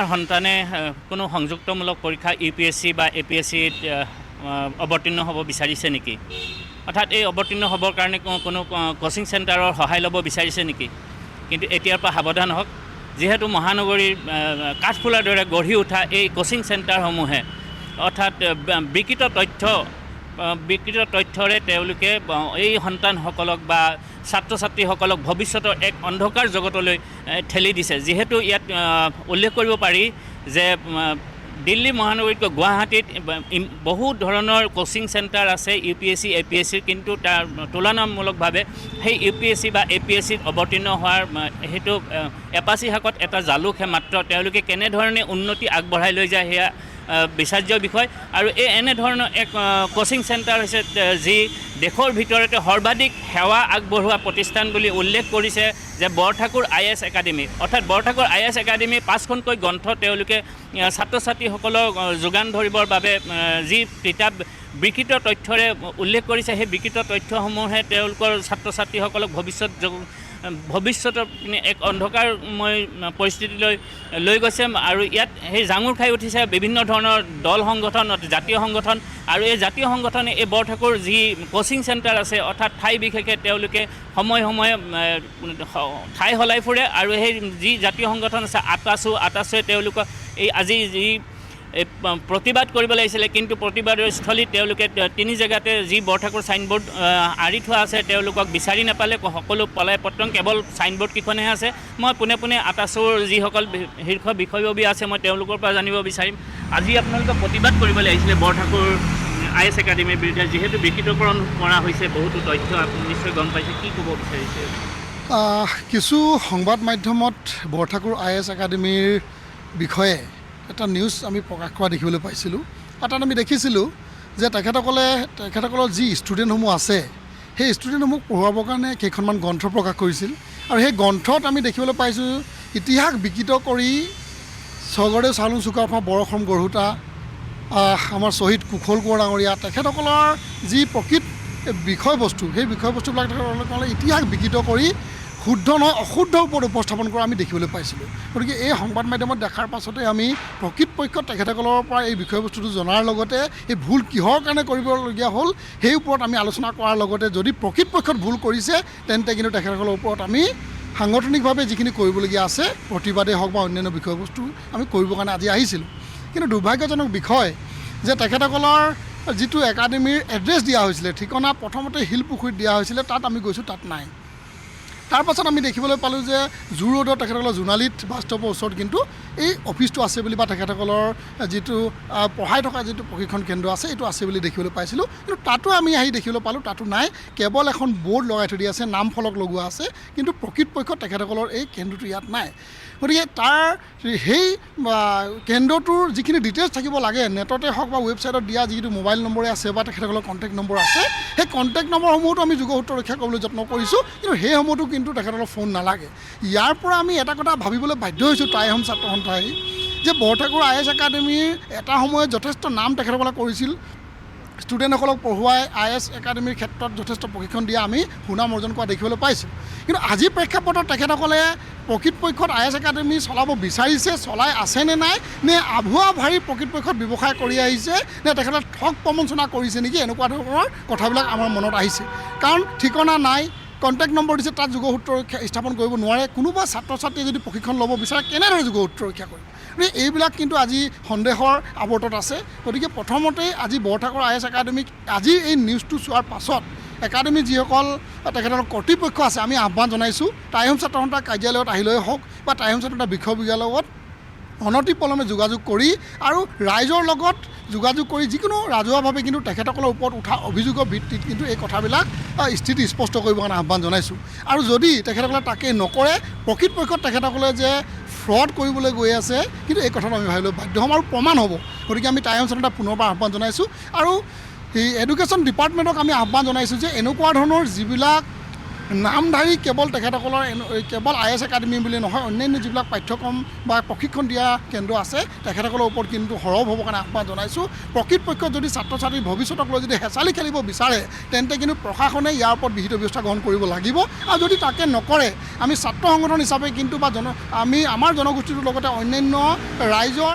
আপোনাৰ সন্তানে কোনো সংযুক্তমূলক পৰীক্ষা UPSC বা APSCত অৱতীৰ্ণ হ'ব বিচাৰিছে নেকি? অৰ্থাৎ এই অৱতীৰ্ণ হ'বৰ কাৰণে কোনো কোচিং চেণ্টাৰৰ সহায় ল'ব বিচাৰিছে নেকি? কিন্তু এতিয়াৰ পৰা সাৱধান হওক, যিহেতু মহানগৰীৰ কাঠফুলাৰ দৰে গঢ়ি উঠা এই কোচিং চেণ্টাৰসমূহে অৰ্থাৎ বিকৃত তথ্যৰে তেওঁলোকে এই সন্তানসকলক বা ছাত্ৰ ছাত্ৰীসকলক ভৱিষ্যতৰ এক অন্ধকাৰ জগতলৈ ঠেলি দিছে। যিহেতু ইয়াত উল্লেখ কৰিব পাৰি যে দিল্লী মহানগৰীতকৈ গুৱাহাটীত বহু ধৰণৰ কোচিং চেণ্টাৰ আছে UPSC APSCৰ, কিন্তু তাৰ তুলনামূলকভাৱে সেই UPSC বা APSCত অৱতীৰ্ণ হোৱাৰ সেইটো এপাচি শাকত এটা জালুকহে মাত্ৰ। তেওঁলোকে কেনেধৰণে উন্নতি আগবঢ়াই লৈ যায় সেয়া বিচাৰ্য বিষয়। আৰু এনেধৰণৰ এক কোচিং চেণ্টাৰ হৈছে যি দেশৰ ভিতৰতে সৰ্বাধিক সেৱা আগবঢ়োৱা প্ৰতিষ্ঠান বুলি উল্লেখ কৰিছে যে বৰঠাকুৰ IAS একাডেমি। অৰ্থাৎ বৰঠাকুৰ IAS একাডেমি 5খনকৈ গ্ৰন্থ তেওঁলোকে ছাত্ৰ ছাত্ৰীসকলক যোগান ধৰিবৰ বাবে যি কিতাপ বিকৃত তথ্যৰে উল্লেখ কৰিছে, সেই বিকৃত তথ্যসমূহে তেওঁলোকৰ ছাত্ৰ ছাত্ৰীসকলক ভৱিষ্যতৰ এক অন্ধকাৰময় পৰিস্থিতিলৈ লৈ গৈছে। আৰু ইয়াত সেই জাঙুৰ খাই উঠিছে বিভিন্ন ধৰণৰ দল সংগঠন, জাতীয় সংগঠন। আৰু এই জাতীয় সংগঠনে এই বৰঠাকুৰ যি কোচিং চেণ্টাৰ আছে অৰ্থাৎ ঠাই বিশেষে তেওঁলোকে সময়ে ঠাই সলাই ফুৰে। আৰু সেই যি জাতীয় সংগঠন আছে আটাছুৱে তেওঁলোকক এই আজি যি প্ৰতিবাদ কৰিব লাগিছিলে, কিন্তু প্ৰতিবাদৰ স্থলীত তেওঁলোকে 3 জেগাতে যি বৰঠাকুৰ ছাইনবোৰ্ড আঁৰি থোৱা আছে তেওঁলোকক বিচাৰি নাপালে, সকলো পলাই পত্ৰং, কেৱল ছাইনবোৰ্ড কেইখনহে আছে। মই পোনে আটাছুৰ যিসকল শীৰ্ষ বিষয়ববী আছে মই তেওঁলোকৰ পৰা জানিব বিচাৰিম, আজি আপোনালোকে প্ৰতিবাদ কৰিবলৈ আহিছিলে বৰঠাকুৰ IAS একাডেমীৰ বিৰুদ্ধে, যিহেতু বিকৃতকৰণ কৰা হৈছে বহুতো তথ্য, আপুনি নিশ্চয় গম পাইছে, কি ক'ব বিচাৰিছে? কিছু সংবাদ মাধ্যমত বৰঠাকুৰ IAS একাডেমীৰ বিষয়ে এটা নিউজ আমি প্ৰকাশ কৰা দেখিবলৈ পাইছিলোঁ। আৰু তাত আমি দেখিছিলোঁ যে তেখেতসকলৰ যি ষ্টুডেণ্টসমূহ আছে সেই ষ্টুডেণ্টসমূহ পঢ়ুৱাবৰ কাৰণে কেইখনমান গ্ৰন্থ প্ৰকাশ কৰিছিল। আৰু সেই গ্ৰন্থত আমি দেখিবলৈ পাইছোঁ ইতিহাস বিকৃত কৰি স্বৰ্গদেউ চাওলুং চুকাফা বৰ অসম গঢ়োতা আমাৰ শ্বহীদ কুশল কোঁৱৰ ডাঙৰীয়া, তেখেতসকলৰ যি প্ৰকৃত বিষয়বস্তু, সেই বিষয়বস্তুবিলাক তেখেতসকলে ইতিহাস বিকৃত কৰি শুদ্ধ নহয় অশুদ্ধ ওপৰত উপস্থাপন কৰা আমি দেখিবলৈ পাইছিলোঁ। গতিকে এই সংবাদ মাধ্যমত দেখাৰ পাছতে আমি প্ৰকৃতপক্ষত তেখেতসকলৰ পৰা এই বিষয়বস্তুটো জনাৰ লগতে এই ভুল কিহৰ কাৰণে কৰিবলগীয়া হ'ল সেই ওপৰত আমি আলোচনা কৰাৰ লগতে যদি প্ৰকৃতপক্ষত ভুল কৰিছে তেন্তে কিন্তু তেখেতসকলৰ ওপৰত আমি সাংগঠনিকভাৱে যিখিনি কৰিবলগীয়া আছে, প্ৰতিবাদেই হওক বা অন্যান্য বিষয়বস্তু আমি কৰিবৰ কাৰণে আজি আহিছিলোঁ। কিন্তু দুৰ্ভাগ্যজনক বিষয় যে তেখেতসকলৰ যিটো একাডেমীৰ এড্ৰেছ দিয়া হৈছিলে, ঠিকনা প্ৰথমতে শিলপুখুৰীত দিয়া হৈছিলে, তাত আমি গৈছোঁ, তাত নাই। তাৰ পাছত আমি দেখিবলৈ পালোঁ যে জু ৰোডত তেখেতসকলৰ জোনালীত বাছষ্টপৰ ওচৰত কিন্তু এই অফিচটো আছে বুলি বা তেখেতসকলৰ যিটো পঢ়াই থকা যিটো প্ৰশিক্ষণ কেন্দ্ৰ আছে এইটো আছে বুলি দেখিবলৈ পাইছিলোঁ। কিন্তু তাতো আমি আহি দেখিবলৈ পালোঁ তাতো নাই, কেৱল এখন বৰ্ড লগাই থৈ দিয়া আছে, নাম ফলক লগোৱা আছে, কিন্তু প্ৰকৃতপক্ষত তেখেতসকলৰ এই কেন্দ্ৰটো ইয়াত নাই। গতিকে তাৰ সেই কেন্দ্ৰটোৰ যিখিনি ডিটেইলছ থাকিব লাগে, নেটতে হওক বা ৱেবছাইটত দিয়া যিটো মোবাইল নম্বৰে আছে বা তেখেতসকলৰ কণ্টেক্ট নম্বৰ আছে, সেই কণ্টেক্ট নম্বৰসমূহতো আমি যোগসূত্ৰ ৰক্ষা কৰিবলৈ যত্ন কৰিছোঁ, কিন্তু সেইসমূহতো কিন্তু তেখেতসকলৰ ফোন নালাগে। ইয়াৰ পৰা আমি এটা কথা ভাবিবলৈ বাধ্য হৈছোঁ টাই আহোম ছাত্ৰ সন্থাই যে বৰঠাকুৰ IAS একাডেমীৰ এটা সময়ত যথেষ্ট নাম তেখেতসকলে কৰিছিল, ষ্টুডেণ্টসকলক পঢ়ুৱাই IAS একাডেমীৰ ক্ষেত্ৰত যথেষ্ট প্ৰশিক্ষণ দিয়া আমি সুনাম অৰ্জন কৰা দেখিবলৈ পাইছোঁ। কিন্তু আজিৰ প্ৰেক্ষাপটত তেখেতসকলে প্ৰকৃতপক্ষত IAS একাডেমী চলাব বিচাৰিছে, চলাই আছে নে নাই, নে আভুৱা ভাৰী প্ৰকৃতপক্ষত ব্যৱসায় কৰি আহিছে, নে তেখেতে ঠগ প্ৰবঞ্চনা কৰিছে নেকি, এনেকুৱা ধৰণৰ কথাবিলাক আমাৰ মনত আহিছে। কাৰণ ঠিকনা নাই, কণ্টেক্ট নম্বৰ দিছে, তাত যোগসূত্ৰ স্থাপন কৰিব নোৱাৰে। কোনোবা ছাত্ৰ ছাত্ৰীয়ে যদি প্ৰশিক্ষণ ল'ব বিচাৰে কেনেদৰে যোগসূত্ৰ ৰক্ষা কৰিব, গতিকে এইবিলাক কিন্তু আজি সন্দেহৰ আৱৰ্তত আছে। গতিকে প্ৰথমতেই আজি বৰঠাকুৰ IAS একাডেমীক আজি এই নিউজটো চোৱাৰ পাছত একাডেমী যিসকল তেখেতৰ কৰ্তৃপক্ষ আছে আমি আহ্বান জনাইছোঁ, টাই আহোম ছাত্ৰ সন্থাৰ কাৰ্যালয়ত আহিলেই হওক বা টাই আহোম ছাত্ৰ সন্থাৰ বিষয়ববীয়াৰ লগত অনতিপলমে যোগাযোগ কৰি আৰু ৰাইজৰ লগত যোগাযোগ কৰি যিকোনো ৰাজহুৱাভাৱে কিন্তু তেখেতসকলৰ ওপৰত উঠা অভিযোগৰ ভিত্তিত কিন্তু এই কথাবিলাক স্থিতি স্পষ্ট কৰিবৰ কাৰণে আহ্বান জনাইছোঁ। আৰু যদি তেখেতসকলে তাকে নকৰে, প্ৰকৃতপক্ষত তেখেতসকলে যে ফ্ৰড কৰিবলৈ গৈ আছে, কিন্তু এই কথাটো আমি ভাবিবলৈ বাধ্য হ'ম আৰু প্ৰমাণ হ'ব। গতিকে আমি টাই আহোম ছাত্ৰ সন্থা পুনৰবাৰ আহ্বান জনাইছোঁ আৰু এই এডুকেশ্যন ডিপাৰ্টমেণ্টক আমি আহ্বান জনাইছোঁ যে এনেকুৱা ধৰণৰ যিবিলাক নামধাৰী কেৱল তেখেতসকলৰ কেৱল IAS একাডেমি বুলি নহয়, অন্যান্য যিবিলাক পাঠ্যক্ৰম বা প্ৰশিক্ষণ দিয়া কেন্দ্ৰ আছে তেখেতসকলৰ ওপৰত কিন্তু সৰব হ'বৰ কাৰণে আহ্বান জনাইছোঁ। প্ৰকৃতপক্ষত যদি ছাত্ৰ ছাত্ৰীৰ ভৱিষ্যতক লৈ যদি হেঁচালি খেলিব বিচাৰে তেন্তে কিন্তু প্ৰশাসনে ইয়াৰ ওপৰত বিহিত ব্যৱস্থা গ্ৰহণ কৰিব লাগিব। আৰু যদি তাকে নকৰে আমি ছাত্ৰ সংগঠন হিচাপে কিন্তু বা আমাৰ জনগোষ্ঠীটোৰ লগতে অন্যান্য ৰাইজৰ